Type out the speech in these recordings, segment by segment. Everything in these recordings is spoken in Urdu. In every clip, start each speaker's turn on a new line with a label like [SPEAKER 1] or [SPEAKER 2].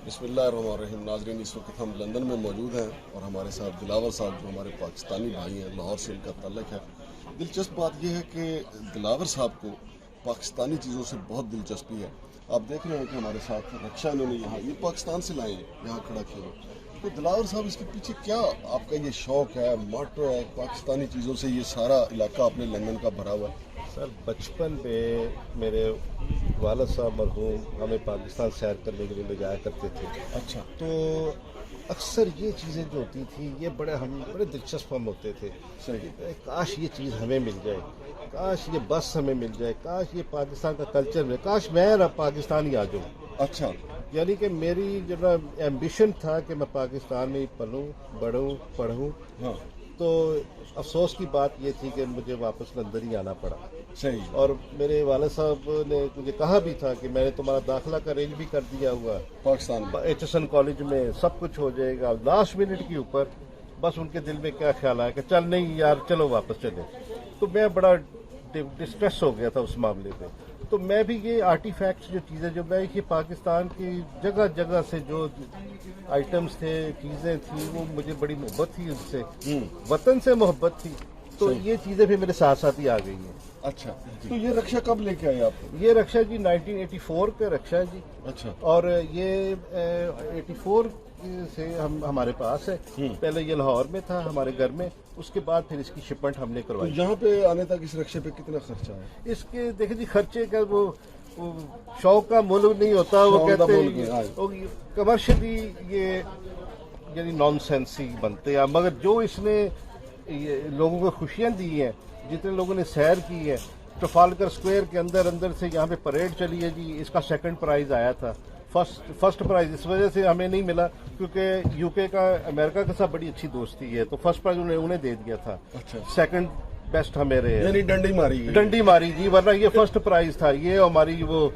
[SPEAKER 1] بسم اللہ الرحمن الرحیم. ناظرین، اس وقت ہم لندن میں موجود ہیں اور ہمارے ساتھ دلاور صاحب جو ہمارے پاکستانی بھائی ہیں، لاہور سے ان کا تعلق ہے. دلچسپ بات یہ ہے کہ دلاور صاحب کو پاکستانی چیزوں سے بہت دلچسپی ہے. آپ دیکھ رہے ہیں کہ ہمارے ساتھ رکشا انہوں نے یہ پاکستان سے لائے ہیں، یہاں کھڑا کیا ہوا. تو دلاور صاحب، اس کے پیچھے کیا آپ کا یہ شوق ہے، موٹو ہے، پاکستانی چیزوں سے یہ سارا علاقہ اپنے لندن کا بھرا ہوا ہے؟
[SPEAKER 2] سر، بچپن میں میرے والد صاحب مرحوم ہمیں پاکستان سیر کرنے کے لیے لے جایا کرتے تھے.
[SPEAKER 1] اچھا.
[SPEAKER 2] تو اکثر یہ چیزیں جو ہوتی تھیں یہ بڑے دلچسپ ہم ہوتے تھے.
[SPEAKER 1] صحیح.
[SPEAKER 2] کاش یہ چیز ہمیں مل جائے، کاش یہ بس ہمیں مل جائے، کاش یہ پاکستان کا کلچر ملے، کاش میں پاکستانی آ جاؤں.
[SPEAKER 1] اچھا.
[SPEAKER 2] یعنی کہ میری جو نا ایمبیشن تھا کہ میں پاکستان میں پلوں بڑھوں پڑھوں.
[SPEAKER 1] ہاں.
[SPEAKER 2] تو افسوس کی بات یہ تھی کہ مجھے واپس لندن ہی آنا پڑا.
[SPEAKER 1] صحیح.
[SPEAKER 2] اور میرے والد صاحب نے مجھے کہا بھی تھا کہ میں نے تمہارا داخلہ کا ارینج بھی کر دیا ہوا
[SPEAKER 1] پاکستان میں
[SPEAKER 2] ایچ ایس این کالج میں، سب کچھ ہو جائے گا. لاسٹ منٹ کے اوپر بس ان کے دل میں کیا خیال آیا کہ چل نہیں یار، چلو واپس چلے. تو میں بڑا ڈسٹریس ہو گیا تھا اس معاملے پہ. تو میں بھی یہ آرٹیفیکٹس جو چیزیں جو میں یہ پاکستان کی جگہ جگہ سے جو آئٹمس تھے، چیزیں تھیں، وہ مجھے بڑی محبت تھی ان سے، وطن سے محبت تھی. تو یہ چیزیں بھی میرے ساتھ ساتھ ہی آ گئی ہیں.
[SPEAKER 1] اچھا. تو یہ رکشا کب لے کے آئے آپ؟
[SPEAKER 2] یہ رکشا جی 1984 کا رکشا ہے جی.
[SPEAKER 1] اچھا.
[SPEAKER 2] اور یہ 84 سے ہمارے پاس ہے. پہلے یہ لاہور میں تھا ہمارے گھر میں، اس کے بعد پھر اس کی شپمنٹ ہم نے کروائی.
[SPEAKER 1] یہاں پہ آنے تک اس رکشے پہ کتنا خرچہ ہے؟
[SPEAKER 2] اس کے دیکھیں جی، خرچے کا وہ شوق کا مول نہیں ہوتا، وہ کہتے ہیں کمرشلی یہ یعنی نان سینس ہی بنتے ہیں. مگر جو اس نے لوگوں کو خوشیاں دی ہیں، جتنے لوگوں نے سیر کی ہے، ٹرافالگر اسکوائر کے اندر سے یہاں پہ پریڈ چلی ہے جی. اس کا سیکنڈ پرائز آیا تھا. فرسٹ پرائز اس وجہ سے ہمیں نہیں ملا کیونکہ یو کے کا امریکہ کے ساتھ بڑی اچھی دوستی ہے، تو فرسٹ پرائز انہیں دے دیا تھا.
[SPEAKER 1] اچھا.
[SPEAKER 2] سیکنڈ بیسٹ ہمیں رہے،
[SPEAKER 1] یعنی ڈنڈی
[SPEAKER 2] ماری جی، ورنہ یہ فرسٹ پرائز تھا. یہ ہماری وہ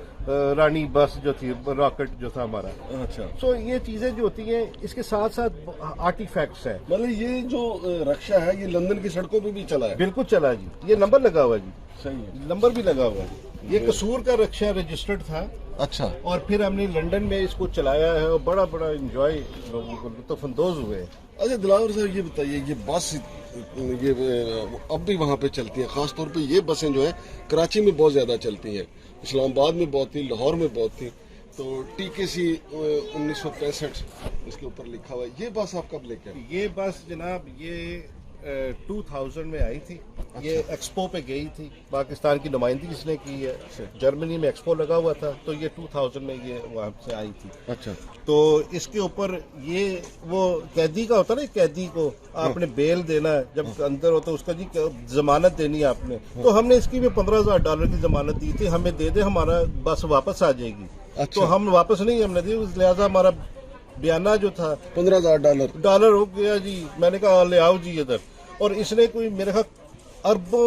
[SPEAKER 2] رانی بس جو تھی، راکٹ جو تھا ہمارا.
[SPEAKER 1] اچھا.
[SPEAKER 2] سو یہ چیزیں جو ہوتی ہیں اس کے ساتھ ساتھ آرٹیفیکٹس ہیں.
[SPEAKER 1] مطلب یہ جو رکشا ہے یہ لندن کی سڑکوں پہ بھی چلا ہے؟
[SPEAKER 2] بالکل چلا جی. یہ نمبر لگا ہوا جی.
[SPEAKER 1] صحیح ہے.
[SPEAKER 2] نمبر بھی لگا ہوا ہے. یہ قصور کا رکشا رجسٹرڈ تھا.
[SPEAKER 1] اچھا.
[SPEAKER 2] اور پھر ہم نے لندن میں اس کو چلایا ہے اور بڑا انجوائے لوگوں کو لطف اندوز ہوئے.
[SPEAKER 1] اچھا دلاور صاحب، یہ بتائیے، یہ بس یہ اب بھی وہاں پہ چلتی ہیں؟ خاص طور پہ یہ بسیں جو ہیں کراچی میں بہت زیادہ چلتی ہیں، اسلام آباد میں بہت تھیں، لاہور میں بہت تھیں. تو ٹی کے سی 1965 اس کے اوپر لکھا ہوا ہے. یہ بس آپ کب لے کے آئے؟
[SPEAKER 2] یہ بس جناب یہ 2000 میں آئی تھی. یہ ایکسپو پہ گئی تھی، پاکستان کی نمائندگی اس نے کی ہے. جرمنی میں ایکسپو لگا ہوا تھا، تو یہ 2000 میں یہ وہاں سے آئی تھی.
[SPEAKER 1] اچھا.
[SPEAKER 2] تو اس کے اوپر یہ وہ قیدی کا ہوتا نا، قیدی کو آپ نے بیل دینا ہے جب اندر ہوتا، اس کا جی ضمانت دینی ہے آپ نے. تو ہم نے اس کی بھی $15,000 کی ضمانت دی تھی، ہمیں دے دے ہمارا بس واپس آ جائے گی. تو ہم واپس نہیں ہم نے دی، لہٰذا ہمارا بیانہ جو تھا $15,000 ہو گیا جی. میں نے کہا لے آؤ جی ادھر. اور اس نے کوئی میرے خیال اربوں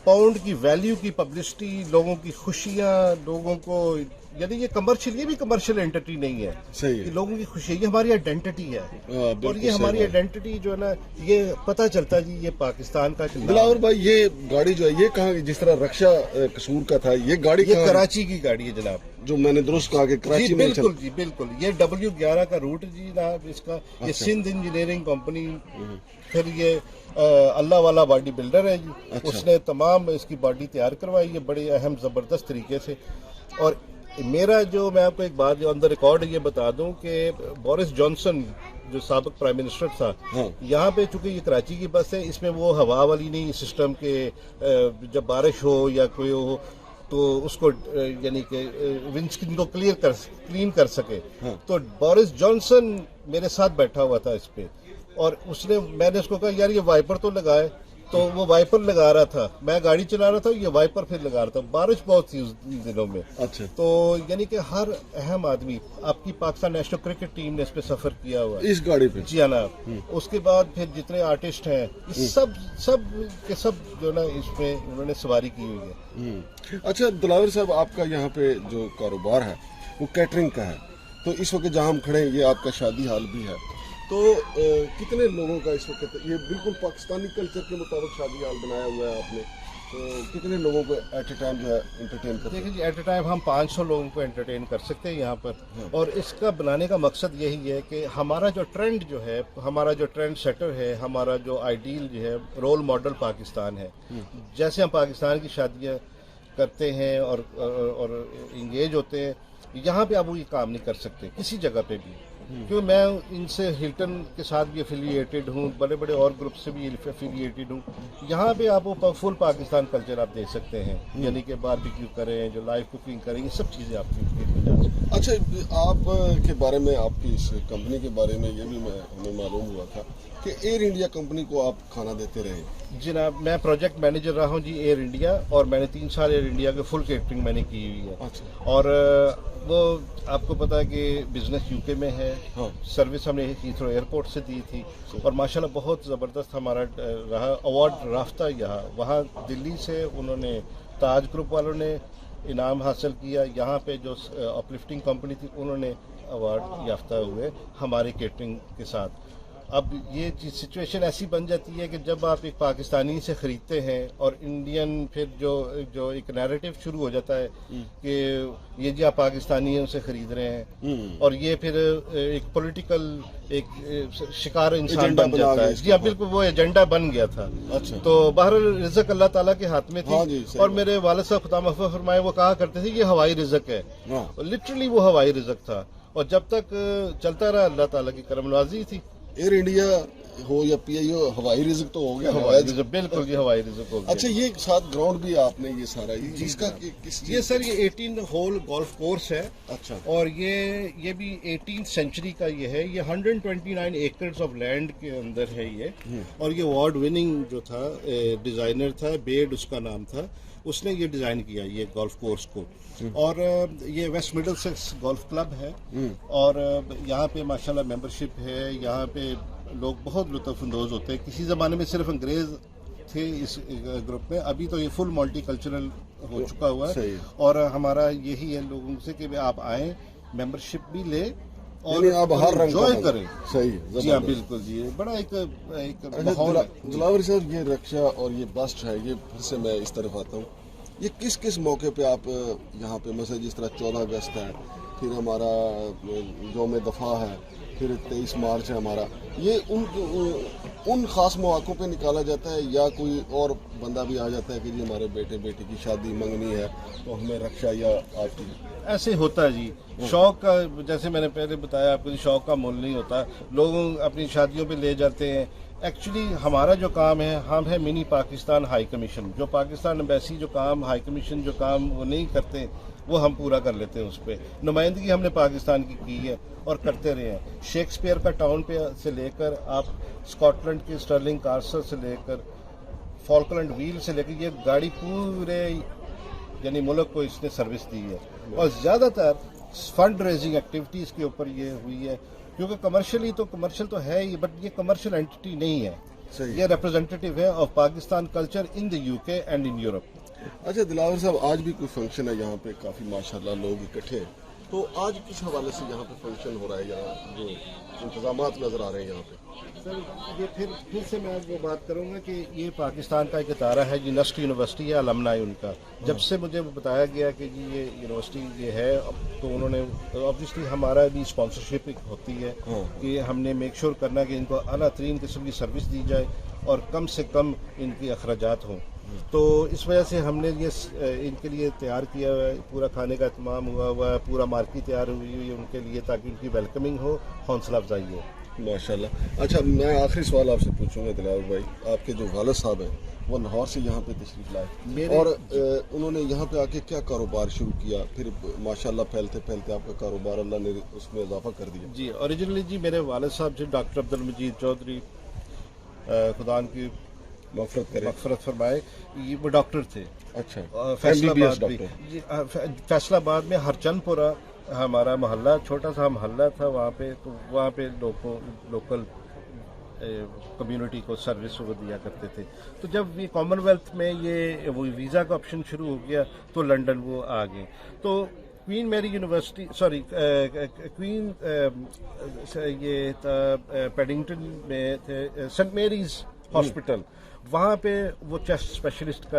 [SPEAKER 2] پاؤنڈ کی ویلیو کی پبلسٹی، لوگوں کی خوشیاں، لوگوں کو، یعنی یہ بھی کمرشل اینٹی نہیں ہے.
[SPEAKER 1] صحیح ہے.
[SPEAKER 2] لوگوں کی خوشی یہ ہماری آئیڈینٹی ہے. اور یہ ہماری آئیڈینٹی جو ہے نا، یہ پتہ چلتا ہے جی یہ پاکستان کا.
[SPEAKER 1] دلاور بھائی، یہ گاڑی جو ہے یہ کہاں، جس طرح رکشا قصور کا تھا، یہ گاڑی
[SPEAKER 2] یہ کراچی کی گاڑی ہے جناب،
[SPEAKER 1] جو میں نے درست کہا کہ کراچی میں
[SPEAKER 2] بالکل جی بالکل. یہ W11 کا روٹ جی جناب اس کا. یہ سندھ انجینئرنگ کمپنی. پھر یہ اللہ والا باڈی بلڈر ہے جی. اس نے تمام اس کی باڈی تیار کروائی ہے بڑے اہم زبردست طریقے سے. اور میرا جو میں آپ کو ایک بات جو اندر ریکارڈ یہ بتا دوں کہ بورس جانسن جو سابق پرائم منسٹر تھا، یہاں پہ چونکہ یہ کراچی کی بس ہے، اس میں وہ ہوا والی نہیں سسٹم کے جب بارش ہو یا کوئی ہو تو اس کو یعنی کہ ونڈ اسکرین کو کلین کر سکے. تو بورس جانسن میرے ساتھ بیٹھا ہوا تھا اس پہ، اور میں نے اس کو کہا یار یہ وائپر تو لگائے. تو وہ وائپر لگا رہا تھا، میں گاڑی چلا رہا تھا، یہ وائپر پھر لگا رہا تھا. بارش بہت تھی اس دنوں میں.
[SPEAKER 1] اچھا.
[SPEAKER 2] تو یعنی کہ ہر اہم آدمی، آپ کی پاکستان نیشنل کرکٹ ٹیم نے اس پہ سفر کیا ہوا
[SPEAKER 1] اس گاڑی پہ.
[SPEAKER 2] جی ہاں. اس کے بعد پھر جتنے آرٹسٹ ہیں سب کے سب جو نا اس پہ انہوں نے سواری کی ہوئی ہے.
[SPEAKER 1] اچھا دلاور صاحب، آپ کا یہاں پہ جو کاروبار ہے وہ کیٹرنگ کا ہے، تو اس وقت جہاں ہم کھڑے ہیں یہ آپ کا شادی ہال بھی ہے. تو کتنے لوگوں کا اس وقت، یہ بالکل پاکستانی کلچر کے مطابق شادی ہال بنایا ہوا ہے آپ نے، تو کتنے لوگوں کو ایٹ اے ٹائم جو ہے انٹرٹین کرتے ہیں؟
[SPEAKER 2] دیکھیں جی ایٹ اے ٹائم ہم 500 لوگوں کو انٹرٹین کر سکتے ہیں یہاں پر، اور اس کا بنانے کا مقصد یہی ہے کہ ہمارا جو ٹرینڈ جو ہے، ہمارا جو ٹرینڈ سیٹر ہے، ہمارا جو آئیڈیل جو ہے، رول ماڈل پاکستان ہے. جیسے ہم پاکستان کی شادیاں کرتے ہیں اور انگیج ہوتے ہیں، یہاں پہ اب وہ یہ کام نہیں کر سکتے کسی جگہ پہ بھی، کیوں میں ان سے ہلٹن کے ساتھ بھی افیلیٹڈ ہوں، بڑے بڑے اور گروپ سے بھی افیلیٹڈ ہوں. یہاں پہ آپ وہ فل پاکستان کلچر آپ دیکھ سکتے ہیں، یعنی کہ باربیکیو کریں، جو لائیو کوکنگ کریں، یہ سب چیزیں آپ کی جا سکتی ہیں.
[SPEAKER 1] اچھا، آپ کے بارے میں، آپ کی اس کمپنی کے بارے میں یہ بھی ہمیں معلوم ہوا تھا کہ ایئر انڈیا کمپنی کو آپ کھانا دیتے رہے.
[SPEAKER 2] جناب میں پروجیکٹ مینیجر رہا ہوں جی ایئر انڈیا، اور میں نے 3 سال ایئر انڈیا کے فل کیٹرنگ میں نے کی ہوئی ہے.
[SPEAKER 1] اچھا.
[SPEAKER 2] اور وہ آپ کو پتا ہے کہ بزنس یو کے میں ہے،
[SPEAKER 1] ہاں.
[SPEAKER 2] سروس ہم نے ہیتھرو ایئرپورٹ سے دی تھی، اور ماشاءاللہ بہت زبردست ہمارا رہا. ایوارڈ یافتہ یہاں وہاں دلی سے انہوں نے، تاج گروپ والوں نے انعام حاصل کیا، یہاں پہ جو اپلفٹنگ کمپنی تھی انہوں نے ایوارڈ یافتہ ہوئے ہمارے کیٹرنگ کے ساتھ. اب یہ چیز سچویشن ایسی بن جاتی ہے کہ جب آپ ایک پاکستانی سے خریدتے ہیں اور انڈین پھر جو ایک نیریٹو شروع ہو جاتا ہے کہ یہ جی آپ پاکستانیوں سے خرید رہے ہیں، اور یہ پھر ایک پولیٹیکل ایک شکار انسان بن جاتا ہے. جی ہاں بالکل، وہ ایجنڈا بن گیا تھا.
[SPEAKER 1] اچھا.
[SPEAKER 2] تو بہرحال رزق اللہ تعالیٰ کے ہاتھ میں
[SPEAKER 1] ہاں جی،
[SPEAKER 2] تھی،
[SPEAKER 1] صحیح
[SPEAKER 2] اور
[SPEAKER 1] بات.
[SPEAKER 2] میرے والد صاحب خدا محفوظ فرمائے وہ کہا کرتے تھے یہ ہوائی رزق ہے.
[SPEAKER 1] ہاں.
[SPEAKER 2] لٹرلی وہ ہوائی رزق تھا، اور جب تک چلتا رہا اللہ تعالیٰ کی کرم نوازی تھی.
[SPEAKER 1] ایئر انڈیا ہو یا پی آئی ہو، ہوائی رزق تو ہو گیا.
[SPEAKER 2] ہوائی رزق بالکل جی، ہوائی رزق ہو گیا.
[SPEAKER 1] اچھا، یہ ساتھ گراؤنڈ بھی آپ نے یہ سارا اس کا کس
[SPEAKER 2] یہ سر یہ 18 ہول گولف کورس ہے.
[SPEAKER 1] اچھا.
[SPEAKER 2] اور یہ بھی 18 سینچری کا یہ ہے. یہ 129 ایکڑز آف لینڈ کے اندر ہے یہ. اور یہ ایوارڈ وننگ جو تھا ڈیزائنر تھا، بیڈ اس کا نام تھا، اس نے یہ ڈیزائن کیا یہ گولف کورس کو. اور یہ West Middlesex Golf Club ہے، اور یہاں پہ ماشاءاللہ ممبرشپ ہے. یہاں پہ لوگ بہت لطف اندوز ہوتے ہیں. کسی زمانے میں صرف انگریز تھے اس گروپ میں، ابھی تو یہ فل ملٹی کلچرل ہو چکا ہوا ہے. اور ہمارا یہی ہے لوگوں سے کہ آپ آئیں، ممبرشپ بھی لیں اور انجوائے کریں.
[SPEAKER 1] صحیح.
[SPEAKER 2] جی ہاں بالکل جی، بڑا ایک ماحول ہے.
[SPEAKER 1] دلاور صاحب، یہ رکشا اور یہ بس ہے، یہ پھر سے میں اس طرف آتا ہوں، یہ کس کس موقع پہ آپ یہاں پہ، مثلا جس طرح 14 اگست ہے، پھر ہمارا یوم دفاع ہے، پھر 23 مارچ ہے ہمارا، یہ ان خاص مواقعوں پہ نکالا جاتا ہے، یا کوئی اور بندہ بھی آ جاتا ہے کہ جی ہمارے بیٹے کی شادی منگنی ہے تو ہمیں رکشا یا آپ کی؟
[SPEAKER 2] ایسے ہوتا ہے جی. شوق کا، جیسے میں نے پہلے بتایا آپ کو، شوق کا مول نہیں ہوتا. لوگ اپنی شادیوں پہ لے جاتے ہیں. ایکچولی ہمارا جو کام ہے، ہم ہے منی پاکستان ہائی کمیشن. جو پاکستان ایمبیسی جو کام، ہائی کمیشن جو کام وہ نہیں کرتے، وہ ہم پورا کر لیتے ہیں. اس پہ نمائندگی ہم نے پاکستان کی ہے اور کرتے رہے ہیں. شیکسپیئر کا ٹاؤن پہ سے لے کر آپ اسکاٹ لینڈ کے اسٹرلنگ کاسٹل سے لے کر فالکلینڈ ویل سے لے کر، یہ گاڑی پورے یعنی ملک کو اس نے سروس دی ہے. اور زیادہ تر فنڈ ریزنگ ایکٹیویٹیز کے اوپر یہ ہوئی ہے، کیونکہ کمرشل تو ہے ہی، بٹ یہ کمرشل اینٹی نہیں ہے. یہ ریپرزینٹیٹیو ہے of Pakistan culture in the you کے اینڈ ان یورپ.
[SPEAKER 1] اچھا دلاور صاحب، آج بھی کوئی فنکشن ہے یہاں پہ؟ کافی ماشاءاللہ لوگ اکٹھے ہیں، تو آج کس حوالے سے یہاں پہ فنکشن ہو رہا ہے، یہاں جو انتظامات نظر آ رہے ہیں یہاں پہ؟
[SPEAKER 2] سر یہ پھر سے میں وہ بات کروں گا کہ یہ پاکستان کا ایک ادارہ ہے جی، نسٹ یونیورسٹی ہے، المنائی ان کا. جب سے مجھے بتایا گیا کہ جی یہ یونیورسٹی یہ ہے، تو انہوں نے آبویسلی ہمارا بھی اسپانسرشپ ہوتی ہے کہ ہم نے میک شور کرنا کہ ان کو اعلیٰ ترین قسم کی سروس دی جائے اور کم سے کم ان کی اخراجات ہوں. تو اس وجہ سے ہم نے یہ ان کے لیے تیار کیا ہوا ہے. پورا کھانے کا اہتمام ہوا ہے، پورا مارکیٹ تیار ہوئی ہے ان کے لیے، تاکہ ان کی ویلکمنگ ہو، حوصلہ افزائی ہو.
[SPEAKER 1] ماشاءاللہ. اچھا، میں آخری سوال آپ سے پوچھوں گا دلاور بھائی، آپ کے جو والد صاحب ہیں وہ لاہور سے یہاں پہ تشریف لائے، اور انہوں نے یہاں پہ آ کے کیا کاروبار شروع کیا، پھر ماشاءاللہ پھیلتے پھیلتے آپ کا کاروبار اللہ نے اس میں اضافہ کر دیا؟
[SPEAKER 2] جی اوریجنلی جی میرے والد صاحب جو ڈاکٹر عبدالمجید چودھری، خدا ان کی مغفرت فرمائے، یہ وہ ڈاکٹر تھے.
[SPEAKER 1] اچھا.
[SPEAKER 2] فیصلہ آباد میں ہرچند پورہ ہمارا محلہ، چھوٹا سا محلہ تھا وہاں پہ. تو وہاں پہ لوکل کمیونٹی کو سروس وہ دیا کرتے تھے. تو جب یہ کامن ویلتھ میں یہ وہ ویزا کا آپشن شروع ہو گیا تو لنڈن وہ آ گئے. تو کوئین میری یونیورسٹی، کوئین یہ تھا پیڈنگٹن میں تھے، سینٹ میریز ہاسپٹل، وہاں پہ وہ چیسٹ اسپیشلسٹ کا